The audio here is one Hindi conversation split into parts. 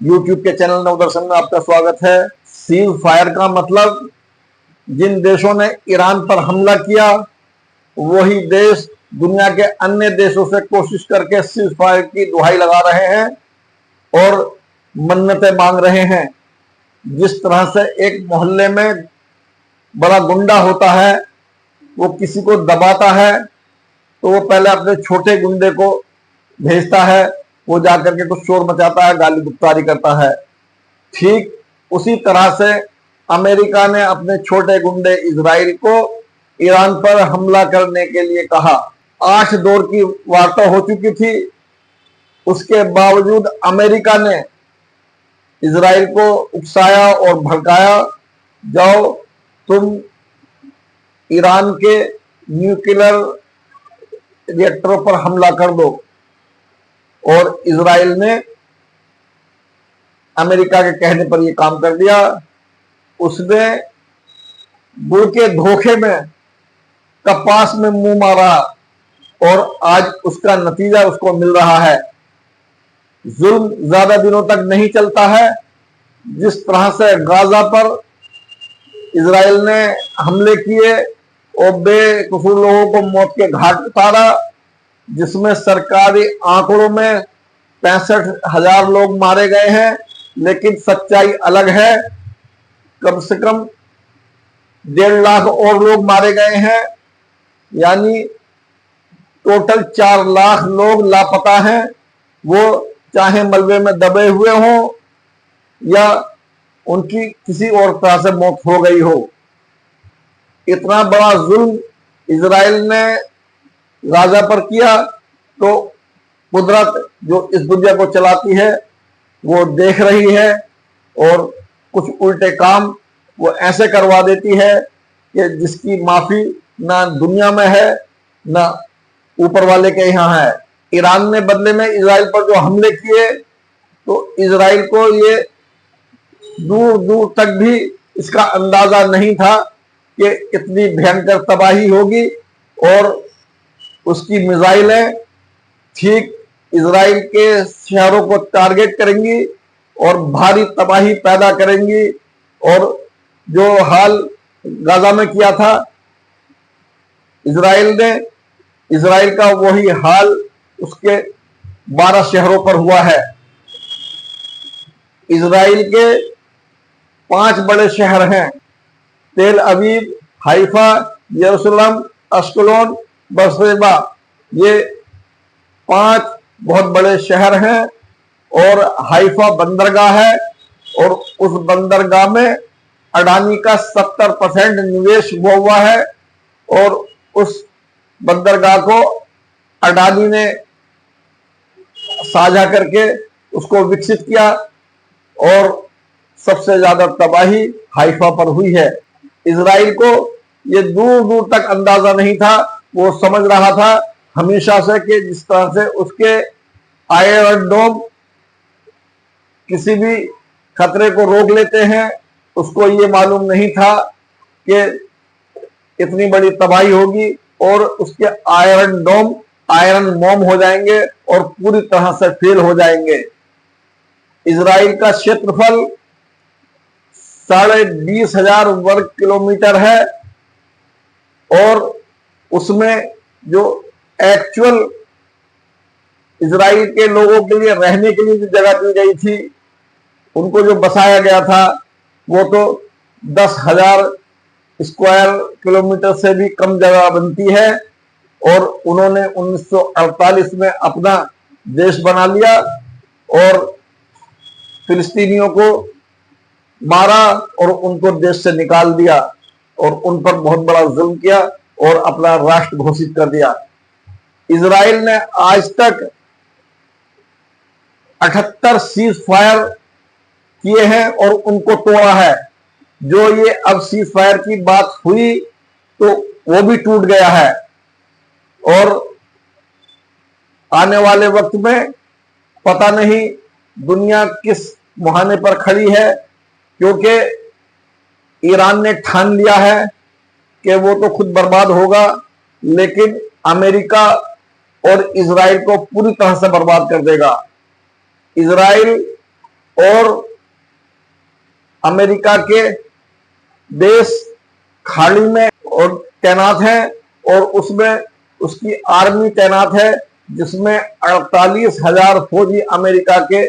यूट्यूब के चैनल नवदर्शन में आपका स्वागत है। सीज फायर का मतलब जिन देशों ने ईरान पर हमला किया वही देश दुनिया के अन्य देशों से कोशिश करके सीज फायर की दुहाई लगा रहे हैं और मन्नतें मांग रहे हैं। जिस तरह से एक मोहल्ले में बड़ा गुंडा होता है, वो किसी को दबाता है तो वो पहले अपने छोटे गुंडे को भेजता है, वो जाकर के कुछ शोर मचाता है, गाली गुप्तारी करता है। ठीक उसी तरह से अमेरिका ने अपने छोटे गुंडे इजराइल को ईरान पर हमला करने के लिए कहा। 8 दौर की वार्ता हो चुकी थी, उसके बावजूद अमेरिका ने इजराइल को उकसाया और भड़काया, जाओ तुम ईरान के न्यूक्लियर रिएक्टरों पर हमला कर दो। और इजराइल ने अमेरिका के कहने पर यह काम कर दिया। उसने गुड़ के धोखे में कपास में मुंह मारा और आज उसका नतीजा उसको मिल रहा है। जुल्म ज्यादा दिनों तक नहीं चलता है। जिस तरह से गाजा पर इजराइल ने हमले किए और बेकसूर लोगों को मौत के घाट उतारा, जिसमें सरकारी आंकड़ों में 65,000 लोग मारे गए हैं, लेकिन सच्चाई अलग है। कम से कम 1.5 लाख और लोग मारे गए हैं, यानी टोटल 4 लाख लोग लापता हैं। वो चाहे मलबे में दबे हुए हों या उनकी किसी और तरह से मौत हो गई हो। इतना बड़ा जुल्म इजराइल ने गाजा पर किया तो कुदरत जो इस दुनिया को चलाती है वो देख रही है और कुछ उल्टे काम वो ऐसे करवा देती है कि जिसकी माफी ना दुनिया में है ना ऊपर वाले के यहाँ है। ईरान ने बदले में इजराइल पर जो हमले किए तो इजराइल को ये दूर दूर तक भी इसका अंदाजा नहीं था कि इतनी भयंकर तबाही होगी और उसकी मिसाइलें ठीक इजराइल के शहरों को टारगेट करेंगी और भारी तबाही पैदा करेंगी। और जो हाल गाजा में किया था इजराइल ने, इजराइल का वही हाल उसके 12 शहरों पर हुआ है। इजराइल के 5 बड़े शहर हैं, तेल अवीव, हाइफा, यरूशलेम, अश्कलोन, बरशेबा। ये 5 बहुत बड़े शहर हैं और हाइफा बंदरगाह है और उस बंदरगाह में अडानी का 70% निवेश हुआ हुआ है और उस बंदरगाह को अडानी ने साझा करके उसको विकसित किया और सबसे ज्यादा तबाही हाइफा पर हुई है। इजराइल को ये दूर दूर तक अंदाजा नहीं था। वो समझ रहा था हमेशा से कि जिस तरह से उसके आयरन डोम किसी भी खतरे को रोक लेते हैं, उसको ये मालूम नहीं था कि इतनी बड़ी तबाही होगी और उसके आयरन डोम आयरन मोम हो जाएंगे और पूरी तरह से फेल हो जाएंगे। इजराइल का क्षेत्रफल 20,500 वर्ग किलोमीटर है और उसमें जो एक्चुअल इजराइल के लोगों के लिए रहने के लिए जो जगह दी गई थी, उनको जो बसाया गया था, वो तो 10,000 स्क्वायर किलोमीटर से भी कम जगह बनती है। और उन्होंने 1948 में अपना देश बना लिया और फिलिस्तीनियों को मारा और उनको देश से निकाल दिया और उन पर बहुत बड़ा जुल्म किया और अपना राष्ट्र घोषित कर दिया। इजराइल ने आज तक 78 सीज फायर किए हैं और उनको तोड़ा है। जो ये अब सीज फायर की बात हुई तो वो भी टूट गया है और आने वाले वक्त में पता नहीं दुनिया किस मुहाने पर खड़ी है, क्योंकि ईरान ने ठान लिया है कि वो तो खुद बर्बाद होगा, लेकिन अमेरिका और इजराइल को पूरी तरह से बर्बाद कर देगा। इजराइल और अमेरिका के देश खाड़ी में और तैनात हैं और उसमें उसकी आर्मी तैनात है, जिसमें 48,000 फौजी अमेरिका के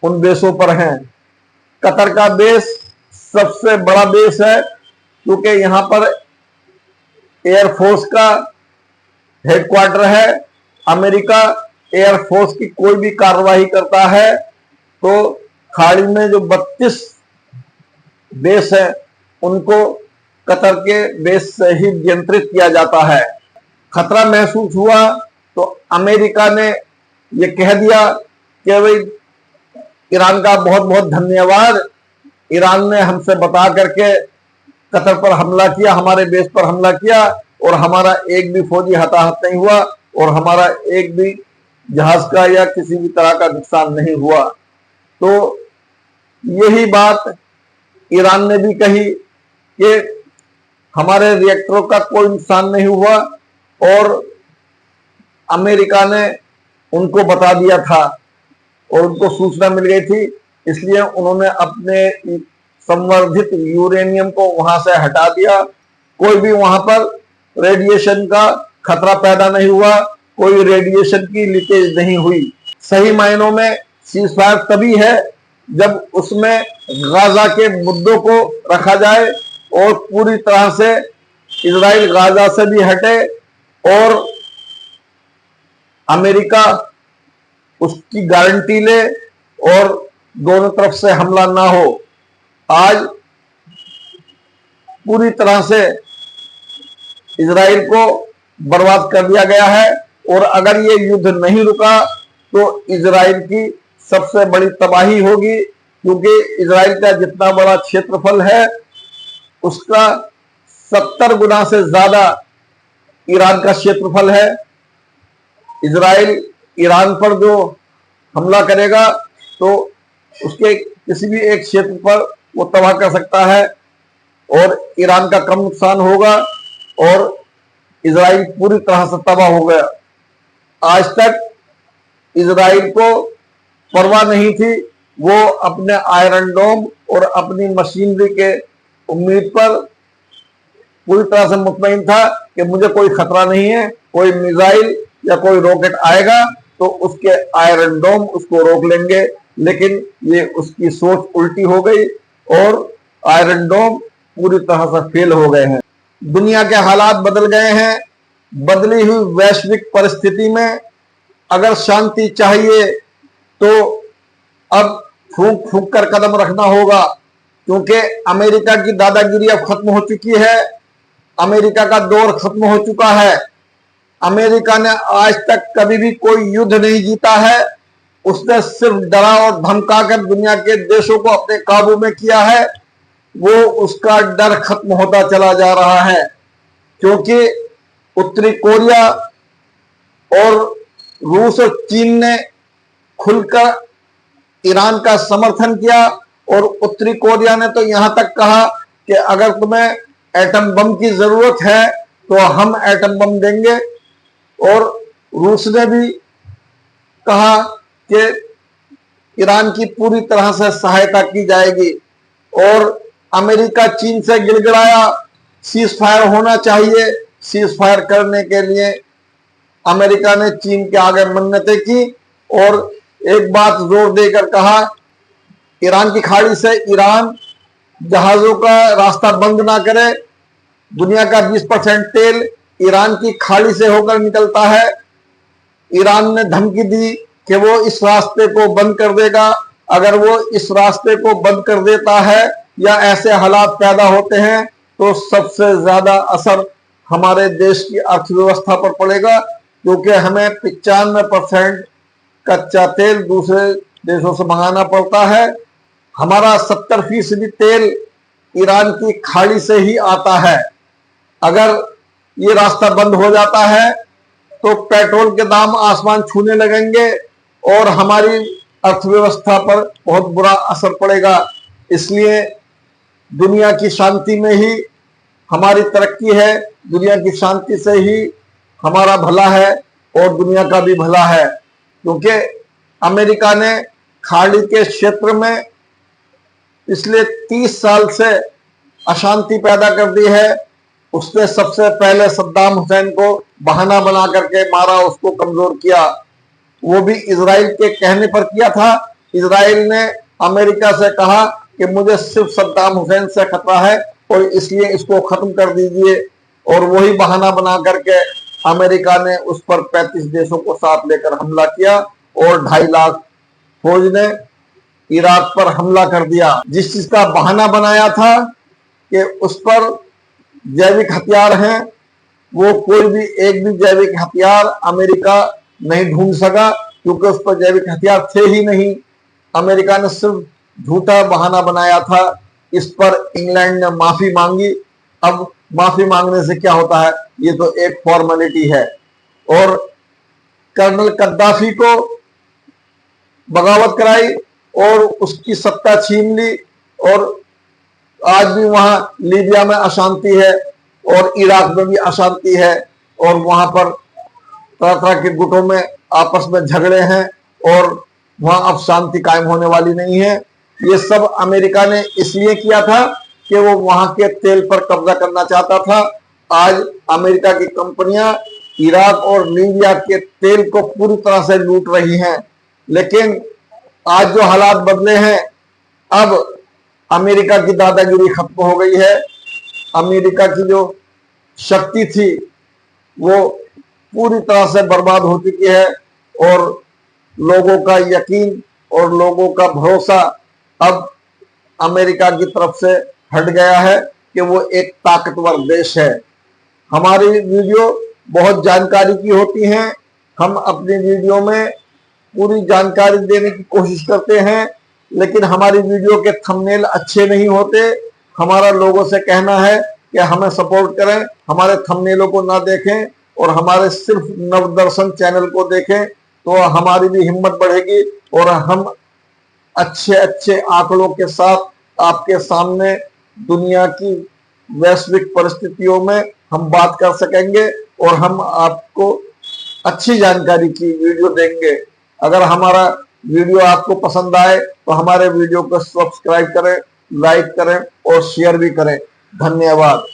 उन देशों पर हैं। कतर का देश सबसे बड़ा देश है, क्योंकि यहां पर एयरफोर्स का हेडक्वार्टर है। अमेरिका एयरफोर्स की कोई भी कार्रवाई करता है तो खाड़ी में जो 32 देश हैं उनको कतर के देश से ही नियंत्रित किया जाता है। खतरा महसूस हुआ तो अमेरिका ने यह कह दिया कि भाई ईरान का बहुत बहुत धन्यवाद, ईरान ने हमसे बता करके कतर पर हमला किया, हमारे बेस पर हमला किया और हमारा एक भी फौजी हताहत नहीं हुआ और हमारा एक भी जहाज का या किसी भी तरह का नुकसान नहीं हुआ। तो यही बात ईरान ने भी कही कि हमारे रिएक्टरों का कोई नुकसान नहीं हुआ और अमेरिका ने उनको बता दिया था और उनको सूचना मिल गई थी, इसलिए उन्होंने अपने संवर्धित यूरेनियम को वहां से हटा दिया। कोई भी वहां पर रेडिएशन का खतरा पैदा नहीं हुआ, कोई रेडिएशन की लीकेज नहीं हुई। सही मायनों में सीजफायर तभी है जब उसमें गाजा के मुद्दों को रखा जाए और पूरी तरह से इजराइल गाजा से भी हटे और अमेरिका उसकी गारंटी ले और दोनों तरफ से हमला ना हो। आज पूरी तरह से इजराइल को बर्बाद कर दिया गया है और अगर ये युद्ध नहीं रुका तो इजराइल की सबसे बड़ी तबाही होगी, क्योंकि इजराइल का जितना बड़ा क्षेत्रफल है उसका 70 गुना से ज्यादा ईरान का क्षेत्रफल है। इजराइल ईरान पर जो हमला करेगा तो उसके किसी भी एक क्षेत्र पर वो तबाह कर सकता है और ईरान का कम नुकसान होगा और इजराइल पूरी तरह से तबाह हो गया। आज तक इजराइल को परवाह नहीं थी, वो अपने आयरन डोम और अपनी मशीनरी के उम्मीद पर पूरी तरह से मुतमईन था कि मुझे कोई खतरा नहीं है, कोई मिसाइल या कोई रॉकेट आएगा तो उसके आयरन डोम उसको रोक लेंगे। लेकिन ये उसकी सोच उल्टी हो गई और आयरन डोम पूरी तरह से फेल हो गए हैं। दुनिया के हालात बदल गए हैं। बदली हुई वैश्विक परिस्थिति में अगर शांति चाहिए तो अब फूंक फूंक कर कदम रखना होगा, क्योंकि अमेरिका की दादागिरी अब खत्म हो चुकी है। अमेरिका का दौर खत्म हो चुका है। अमेरिका ने आज तक कभी भी कोई युद्ध नहीं जीता है। उसने सिर्फ डरा और धमकाकर दुनिया के देशों को अपने काबू में किया है। वो उसका डर खत्म होता चला जा रहा है, क्योंकि उत्तरी कोरिया और रूस और चीन ने खुलकर ईरान का समर्थन किया और उत्तरी कोरिया ने तो यहां तक कहा कि अगर तुम्हें एटम बम की जरूरत है तो हम एटम बम देंगे। और रूस ने भी कहा कि ईरान की पूरी तरह से सहायता की जाएगी। और अमेरिका चीन से गिड़गिड़ाया, सीज फायर होना चाहिए। सीज फायर करने के लिए अमेरिका ने चीन के आगे मन्नतें की और एक बात जोर देकर कहा, ईरान की खाड़ी से ईरान जहाजों का रास्ता बंद ना करे। दुनिया का 20% तेल ईरान की खाड़ी से होकर निकलता है। ईरान ने धमकी दी कि वो इस रास्ते को बंद कर देगा। अगर वो इस रास्ते को बंद कर देता है या ऐसे हालात पैदा होते हैं तो सबसे ज्यादा असर हमारे देश की अर्थव्यवस्था पर पड़ेगा, क्योंकि हमें 95% कच्चा तेल दूसरे देशों से मंगाना पड़ता है। हमारा 70% तेल ईरान की खाड़ी से ही आता है। अगर ये रास्ता बंद हो जाता है तो पेट्रोल के दाम आसमान छूने लगेंगे और हमारी अर्थव्यवस्था पर बहुत बुरा असर पड़ेगा। इसलिए दुनिया की शांति में ही हमारी तरक्की है, दुनिया की शांति से ही हमारा भला है और दुनिया का भी भला है। क्योंकि अमेरिका ने खाड़ी के क्षेत्र में पिछले 30 साल से अशांति पैदा कर दी है। उसने सबसे पहले सद्दाम हुसैन को बहाना बना करके मारा, उसको कमजोर किया। वो भी इजराइल के कहने पर किया था। इजराइल ने अमेरिका से कहा कि मुझे सिर्फ सद्दाम हुसैन से खतरा है और इसलिए इसको खत्म कर दीजिए, और वही बहाना बना करके अमेरिका ने उस पर 35 देशों को साथ लेकर हमला किया और 2.5 लाख फौज ने इराक पर हमला कर दिया। जिस चीज का बहाना बनाया था कि उस पर जैविक हथियार हैं, वो कोई भी एक भी जैविक हथियार अमेरिका नहीं ढूंढ सका, क्योंकि उस पर जैविक हथियार थे ही नहीं। अमेरिका ने सिर्फ झूठा बहाना बनाया था। इस पर इंग्लैंड ने माफी मांगी। अब माफी मांगने से क्या होता है, ये तो एक फॉर्मेलिटी है। और कर्नल कद्दाफी को बगावत कराई और उसकी सत्ता छीन ली, और आज भी वहां लीबिया में अशांति है और इराक में भी अशांति है, और वहां पर तरह तरह के गुटों में आपस में झगड़े हैं और वहां अब शांति कायम होने वाली नहीं है। ये सब अमेरिका ने इसलिए किया था कि वो वहां के तेल पर कब्जा करना चाहता था। आज अमेरिका की कंपनियां इराक और लीबिया के तेल को पूरी तरह से लूट रही हैं। लेकिन आज जो हालात बदले हैं, अब अमेरिका की दादागिरी खत्म हो गई है। अमेरिका की जो शक्ति थी वो पूरी तरह से बर्बाद हो चुकी है, और लोगों का यकीन और लोगों का भरोसा अब अमेरिका की तरफ से हट गया है कि वो एक ताकतवर देश है। हमारी वीडियो बहुत जानकारी की होती हैं। हम अपनी वीडियो में पूरी जानकारी देने की कोशिश करते हैं, लेकिन हमारी वीडियो के थंबनेल अच्छे नहीं होते। हमारा लोगों से कहना है कि हमें सपोर्ट करें, हमारे थंबनेलों को ना देखें और हमारे सिर्फ नवदर्शन चैनल को देखें, तो हमारी भी हिम्मत बढ़ेगी और हम अच्छे अच्छे आंकड़ों के साथ आपके सामने दुनिया की वैश्विक परिस्थितियों में हम बात कर सकेंगे और हम आपको अच्छी जानकारी की वीडियो देंगे। अगर हमारा वीडियो आपको पसंद आए तो हमारे वीडियो को सब्सक्राइब करें, लाइक करें और शेयर भी करें। धन्यवाद।